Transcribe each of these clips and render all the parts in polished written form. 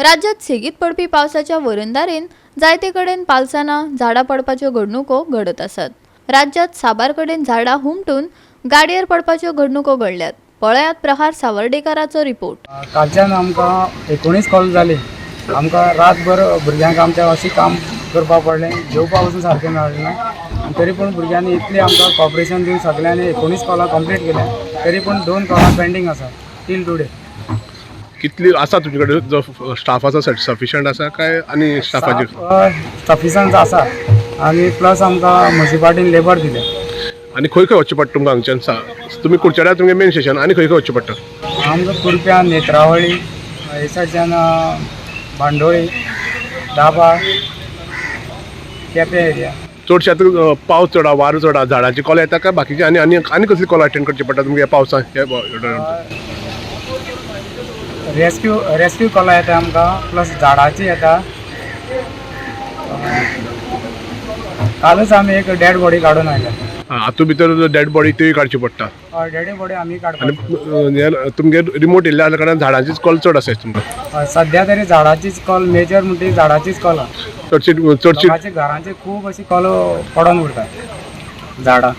राज्यात सेगीत पडपी पावसाच्या वरंदारेन जायते कडेन पालसाना झाडां पडपाच्यो घडणुको घडत आसात। राज्यात साबार कडेन झाडां हुमटून गाडयेर पडपाच्यो घडणुको घडल्यात। पळयात प्रहार सावर्डेकराचो रिपोर्ट। कालच्यान आमकां 19 कॉल जाली। आमकां रातभर भुरग्यांक आमच्या अशें काम करपा पडलें, जेवपा वचून सारकें मेळ्ळें ना। तरी पूण भुरग्यांनी इतलें आमकां कॉपरेशन दिवन सगळ्यांनी 19 कॉलां कंप्लीट केल्या। तरी पूण 2 कॉलां पेंडींग आसा टील टुडे। कितली आसा तुजे कडेन जो स्टाफ आसा सफिशियंट आसा काय आनी स्टाफाची सफिशियंट आसा आनी प्लस आमकां म्युनिसिपालिटीन लेबर दिले। आनी खंय खंय वचचें पडटा तुमकां हांगच्यान तुमी कुडचड्यार तुमगे मेन स्टेशन आनी खंय खंय वचचें पडटा? आमकां कुरप्या, नेत्रावळी, हे सायडच्यान बांडोळी, दाबा, केपें एरिया। चडशे आतां पावस चड वारो चड झाडांची कॉल येता काय बाकीची आनी आनी आनी कसली कॉल अटेंड करची पडटा तुमगे पावसांत? रेस्क्यू कॉलां येता आमकां, प्लस झाडाची येता। कालच आमी एक डेड बॉडी काडून आयल्या। हातूंत भितर डेड बॉडी ती काडची पडटा डेड बॉडी आमी काडटा। आनी तुमगे रिमोट येयल्ल्या कारणान झाडांचीच कॉल चड आसा तुमकां? सद्या तरी झाडाचीच कॉल मेजर म्हणटी झाडाचीच कॉल आहा। चडशी घरांचे खूब अशी कॉल पडोन उरतात झाडां,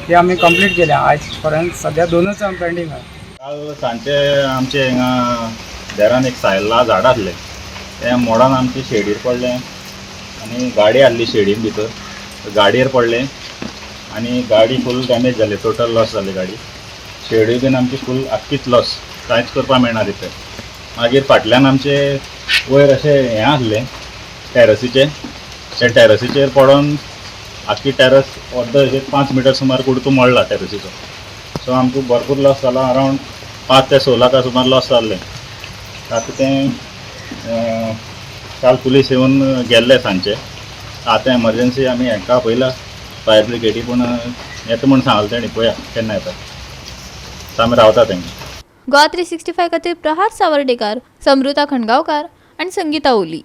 ती आमी कंप्लीट केल्या आयज पर्यंत। सद्या 2च पेंडींग आहा। काल सांजचे आमचे हिंगा देरान एक सायला झाड आसलें, तें मोडान आमचे शेडीर पडलें आनी गाडी आसली शेडीन भितर, गाडयेर पडलें आनी गाडी फूल डॅमेज जाली, टोटल लॉस जाली गाडी। शेडी बीन आमची फूल आख्खीच लॉस, कांयच करपा मेळना तिथं। मागीर फाटल्यान आमचे वयर अशें हें आसलें टॅरसीचें, त्या टॅरसीचेर पडोन आख्खी टॅरस अर्द अशें 5 मिटर सुमार कुडको मोडला टॅरसीचो। सो आमकां भरपूर लॉस जाला, अरावंड 5 ते 6 लाखा सुमार लॉस जाल्लें। आतां तें काल पुलीस येवन गेल्ले सांजचे। आतां एमर्जन्सी आमी हांकां आपयला फायर ब्रिगेडी, पूण येता म्हूण सांगलें तेणी, पळया केन्ना येता। सो आमी रावता तेंकां। गोवा 365 खातीर प्रहार सावर्डेकार, समृता खणगांवकार आनी संगीता ओली।